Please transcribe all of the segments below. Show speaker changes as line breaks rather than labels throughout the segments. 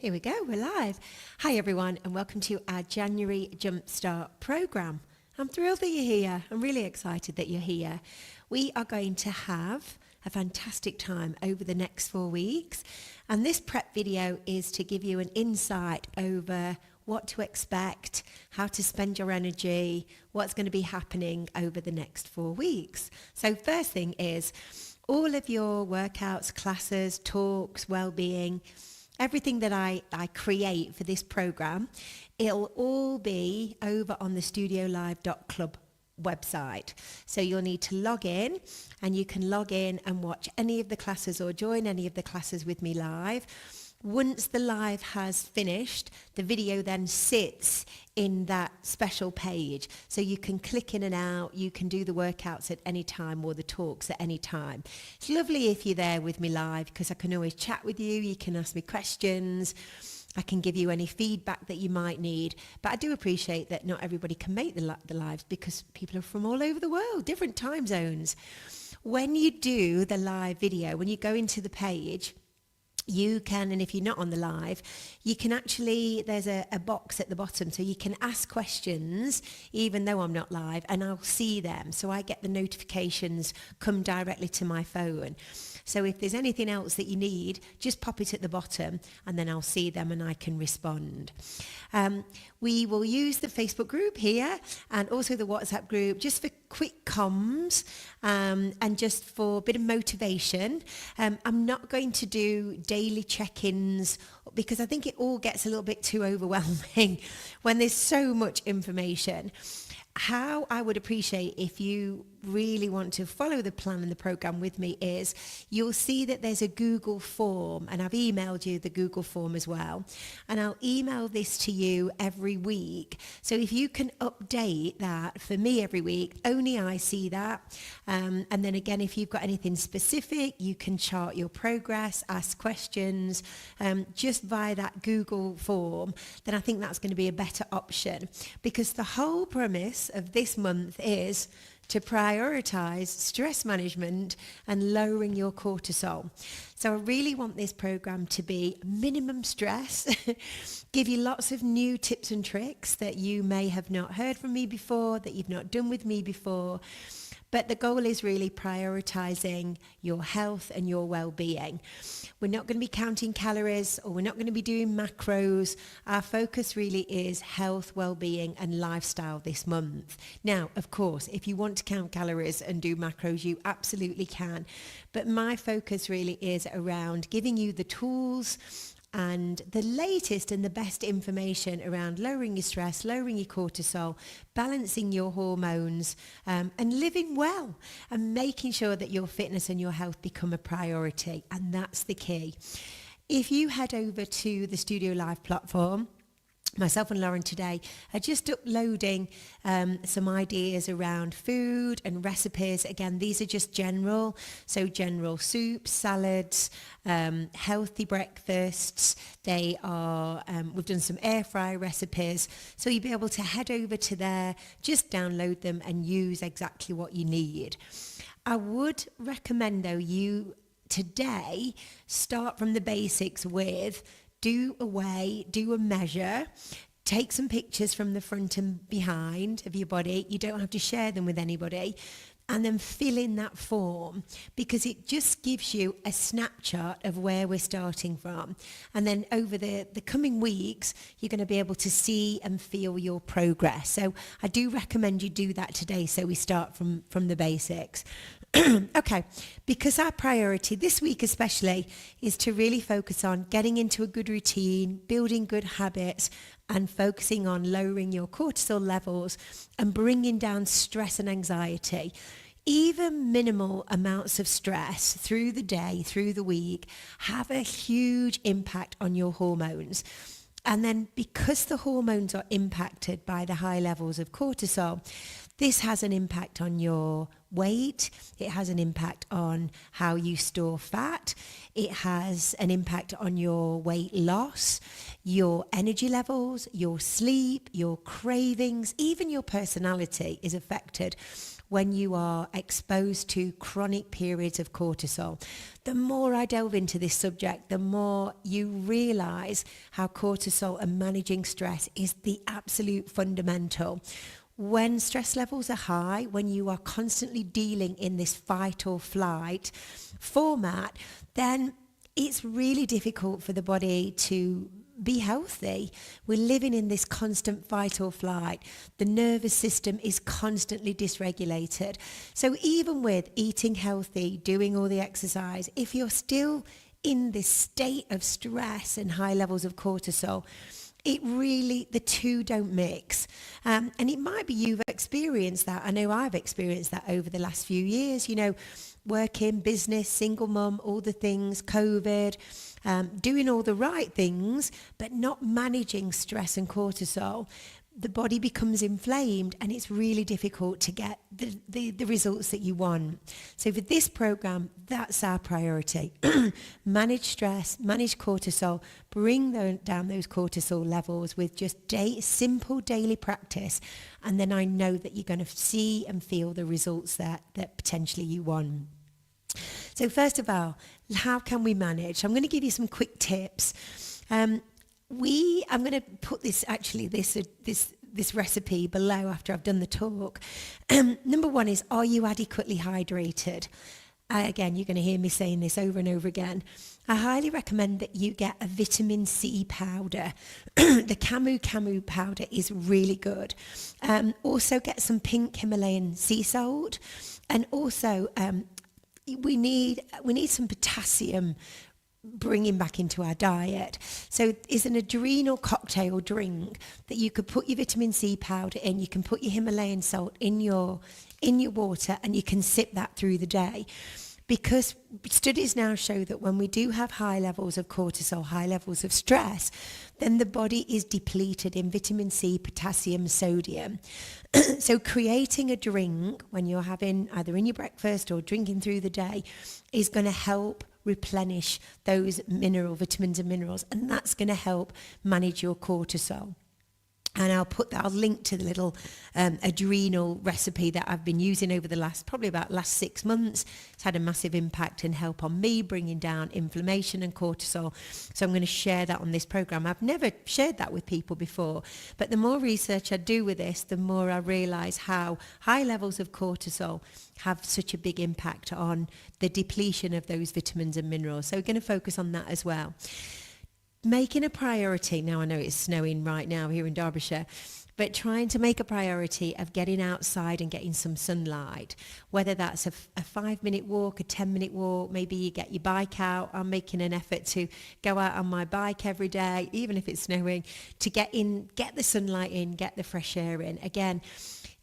Here we go, we're live. Hi everyone and welcome to our January Jumpstart programme. I'm thrilled that you're here. I'm really excited that you're here. We are going to have a fantastic time over the next 4 weeks, and this prep video is to give you an insight over what to expect, how to spend your energy, what's going to be happening over the next 4 weeks. So first thing is all of your workouts, classes, talks, well-being, everything that I create for this program, it'll all be over on the studiolive.club website. So you'll need to log in, and you can log in and watch any of the classes or join any of the classes with me live. Once the live has finished, the video then sits in that special page. So you can click in and out, you can do the workouts at any time or the talks at any time. It's lovely if you're there with me live because I can always chat with you, you can ask me questions, I can give you any feedback that you might need. But I do appreciate that not everybody can make the lives because people are from all over the world, different time zones. When you do the live video, when you go into the page, you can, and if you're not on the live, you can actually, there's a box at the bottom, so you can ask questions even though I'm not live, and I'll see them. So I get the notifications come directly to my phone. So if there's anything else that you need, just pop it at the bottom and then I'll see them and I can respond. We will use the Facebook group here and also the WhatsApp group just for quick comms and just for a bit of motivation. I'm not going to do daily check-ins because I think it all gets a little bit too overwhelming when there's so much information. How I would appreciate if you really want to follow the plan and the program with me is you'll see that there's a Google form, and I've emailed you the Google form as well, and I'll email this to you every week. So if you can update that for me every week, only I see that. And then again, if you've got anything specific, you can chart your progress, ask questions just via that Google form. Then I think that's going to be a better option, because the whole premise of this month is to prioritize stress management and lowering your cortisol. So I really want this program to be minimum stress, give you lots of new tips and tricks that you may have not heard from me before, that you've not done with me before. But the goal is really prioritizing your health and your well-being. We're not going to be counting calories, or we're not going to be doing macros. Our focus really is health, well-being and lifestyle this month. Now, of course, if you want to count calories and do macros, you absolutely can. But my focus really is around giving you the tools and the latest and the best information around lowering your stress, lowering your cortisol, balancing your hormones, and living well, and making sure that your fitness and your health become a priority. And that's the key. If you head over to the Studio Live platform, myself and Lauren today are just uploading some ideas around food and recipes. Again, these are just general, so general soups, salads, healthy breakfasts. They are, we've done some air fry recipes, so you'll be able to head over to there, just download them and use exactly what you need. I would recommend though you today start from the basics with do a weigh, do a measure, take some pictures from the front and behind of your body. You don't have to share them with anybody. And then fill in that form, because it just gives you a snapshot of where we're starting from. And then over the coming weeks, you're going to be able to see and feel your progress. So I do recommend you do that today, so we start from the basics. Okay, because our priority this week especially is to really focus on getting into a good routine, building good habits, and focusing on lowering your cortisol levels and bringing down stress and anxiety. Even minimal amounts of stress through the day, through the week, have a huge impact on your hormones. And then because the hormones are impacted by the high levels of cortisol, this has an impact on your weight, it has an impact on how you store fat, it has an impact on your weight loss, your energy levels, your sleep, your cravings, even your personality is affected when you are exposed to chronic periods of cortisol. The more I delve into this subject, the more you realize how cortisol and managing stress is the absolute fundamental. When stress levels are high, when you are constantly dealing in this fight or flight format, then it's really difficult for the body to be healthy. We're living in this constant fight or flight. The nervous system is constantly dysregulated. So even with eating healthy, doing all the exercise, if you're still in this state of stress and high levels of cortisol, the two don't mix. And it might be you've experienced that. I know I've experienced that over the last few years, working, business, single mum, all the things, COVID, doing all the right things, but not managing stress and cortisol. The body becomes inflamed and it's really difficult to get the results that you want. So for this program, that's our priority. Manage stress, manage cortisol, bring down those cortisol levels with just simple daily practice. And then I know that you're going to see and feel the results that potentially you want. So first of all, how can we manage? I'm going to give you some quick tips. I'm going to put this recipe below after I've done the talk. Number one is, are you adequately hydrated? Again, you're going to hear me saying this over and over again. I highly recommend that you get a vitamin C powder. The Camu powder is really good. Also get some pink Himalayan sea salt. And also we need some potassium bringing back into our diet. So it's an adrenal cocktail drink that you could put your vitamin C powder in, you can put your Himalayan salt in your water, and you can sip that through the day. Because studies now show that when we do have high levels of cortisol, high levels of stress, then the body is depleted in vitamin C, potassium, sodium. So creating a drink when you're having either in your breakfast or drinking through the day is going to help replenish those vitamins and minerals, and that's going to help manage your cortisol. And I'll link to the little adrenal recipe that I've been using over the last 6 months. It's had a massive impact and help on me bringing down inflammation and cortisol. So I'm going to share that on this program. I've never shared that with people before, but the more research I do with this, the more I realize how high levels of cortisol have such a big impact on the depletion of those vitamins and minerals. So we're going to focus on that as well. Making a priority, now I know it's snowing right now here in Derbyshire, but trying to make a priority of getting outside and getting some sunlight, whether that's a 5-minute walk, a 10-minute walk, maybe you get your bike out. I'm making an effort to go out on my bike every day, even if it's snowing, to get the sunlight in, get the fresh air in. Again,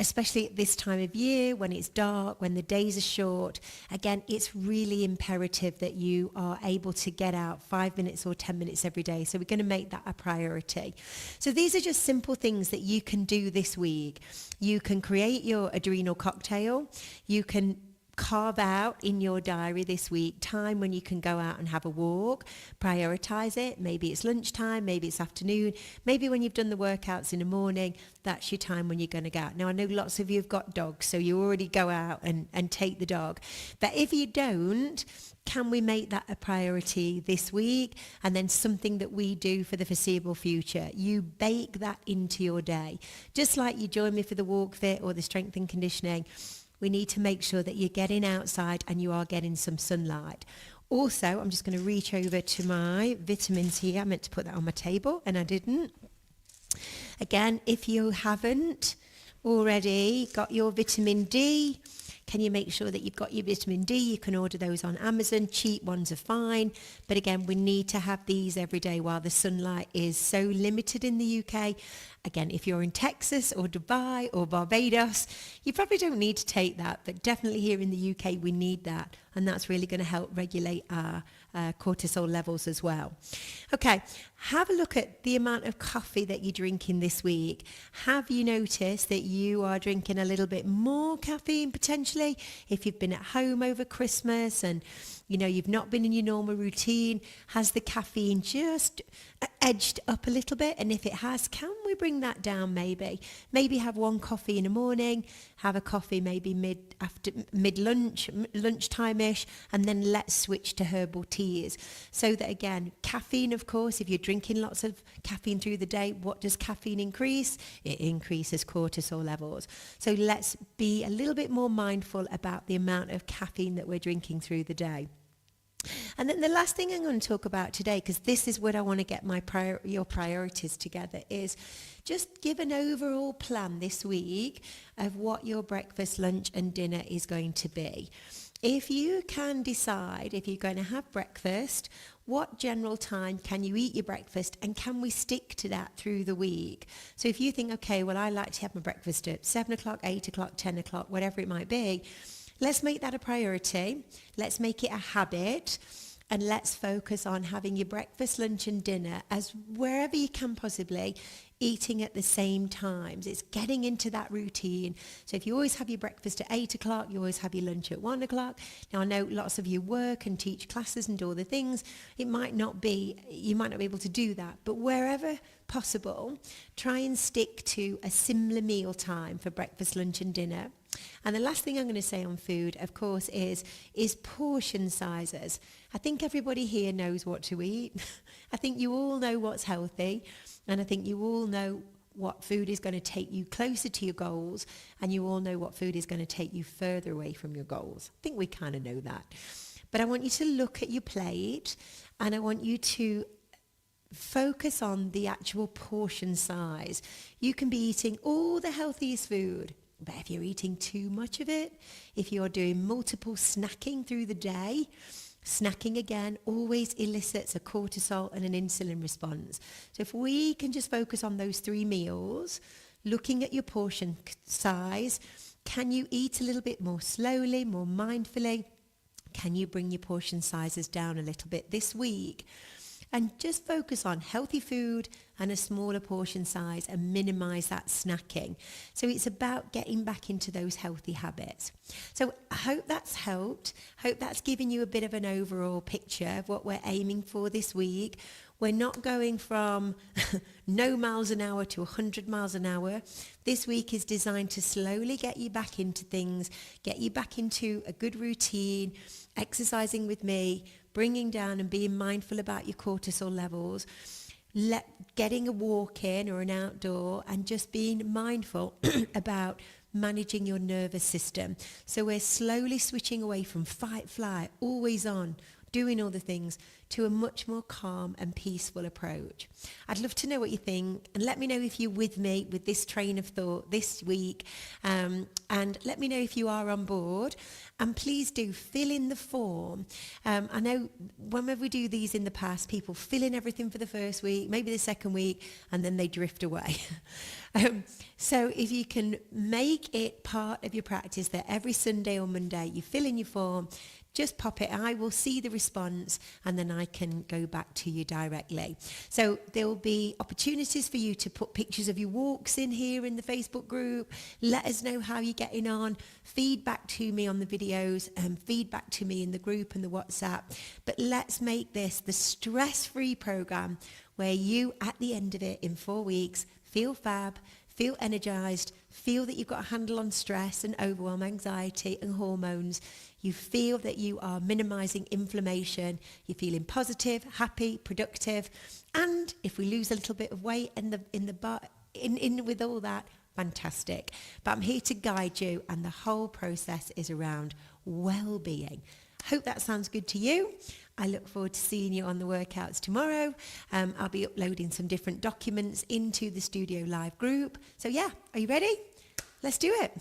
especially at this time of year when it's dark, when the days are short, again, it's really imperative that you are able to get out 5 minutes or 10 minutes every day. So we're going to make that a priority. So these are just simple things that you can do this week. You can create your adrenal cocktail. You can carve out in your diary this week time when you can go out and have a walk. Prioritize it. Maybe it's lunchtime, maybe it's afternoon, maybe when you've done the workouts in the morning, that's your time when you're going to go out. Now I know lots of you have got dogs, so you already go out and take the dog, but if you don't, can we make that a priority this week? And then something that we do for the foreseeable future, you bake that into your day. Just like you join me for the walk fit or the strength and conditioning, we need to make sure that you're getting outside and you are getting some sunlight. Also, I'm just going to reach over to my vitamins here. I meant to put that on my table and I didn't. Again, if you haven't already got your vitamin D, can you make sure that you've got your vitamin D? You can order those on Amazon. Cheap ones are fine. But again, we need to have these every day while the sunlight is so limited in the UK. Again, if you're in Texas or Dubai or Barbados, you probably don't need to take that. But definitely here in the UK, we need that. And that's really going to help regulate our cortisol levels as well. Okay, have a look at the amount of coffee that you're drinking this week. Have you noticed that you are drinking a little bit more caffeine potentially if you've been at home over Christmas and you've not been in your normal routine? Has the caffeine just edged up a little bit? And if it has, can we bring bring that down maybe. Maybe have one coffee in the morning, have a coffee maybe mid-lunch, lunchtime-ish, and then let's switch to herbal teas. So that again, caffeine, of course, if you're drinking lots of caffeine through the day, what does caffeine increase? It increases cortisol levels. So let's be a little bit more mindful about the amount of caffeine that we're drinking through the day. And then the last thing I'm going to talk about today, because this is what I want to get your priorities together, is just give an overall plan this week of what your breakfast, lunch and dinner is going to be. If you can decide if you're going to have breakfast, what general time can you eat your breakfast, and can we stick to that through the week? So if you think, okay, well, I like to have my breakfast at 7 o'clock, 8 o'clock, 10 o'clock, whatever it might be, let's make that a priority. Let's make it a habit. And let's focus on having your breakfast, lunch and dinner as wherever you can possibly, eating at the same times. It's getting into that routine. So if you always have your breakfast at 8 o'clock, you always have your lunch at 1 o'clock. Now I know lots of you work and teach classes and do all the things. You might not be able to do that. But wherever possible, try and stick to a similar meal time for breakfast, lunch and dinner. And the last thing I'm going to say on food, of course, is portion sizes. I think everybody here knows what to eat. I think you all know what's healthy. And I think you all know what food is going to take you closer to your goals. And you all know what food is going to take you further away from your goals. I think we kind of know that. But I want you to look at your plate, and I want you to focus on the actual portion size. You can be eating all the healthiest food, but if you're eating too much of it, if you're doing multiple snacking through the day, snacking again always elicits a cortisol and an insulin response. So if we can just focus on those 3 meals, looking at your portion size, can you eat a little bit more slowly, more mindfully? Can you bring your portion sizes down a little bit this week? And just focus on healthy food and a smaller portion size and minimize that snacking. So it's about getting back into those healthy habits. So I hope that's helped. Hope that's given you a bit of an overall picture of what we're aiming for this week. We're not going from no miles an hour to 100 miles an hour. This week is designed to slowly get you back into things, get you back into a good routine, exercising with me, bringing down and being mindful about your cortisol levels, getting a walk in or an outdoor, and just being mindful about managing your nervous system. So we're slowly switching away from fight, flight, always on, doing all the things, to a much more calm and peaceful approach. I'd love to know what you think, and let me know if you're with me with this train of thought this week, and let me know if you are on board. And please do fill in the form. I know whenever we do these in the past, people fill in everything for the first week, maybe the second week, and then they drift away. So if you can make it part of your practice that every Sunday or Monday you fill in your form, just pop it. I will see the response, and then I can go back to you directly. So there will be opportunities for you to put pictures of your walks in here in the Facebook group. Let us know how you're getting on. Feedback to me on the videos, and feedback to me in the group and the WhatsApp. But let's make this the stress-free program where you, at the end of it in 4 weeks, feel fab, feel energized, feel that you've got a handle on stress and overwhelm, anxiety and hormones. You feel that you are minimizing inflammation. You're feeling positive, happy, productive. And if we lose a little bit of weight in with all that, fantastic. But I'm here to guide you, and the whole process is around well-being. Hope that sounds good to you. I look forward to seeing you on the workouts tomorrow. I'll be uploading some different documents into the Studio Live group. So yeah, are you ready? Let's do it.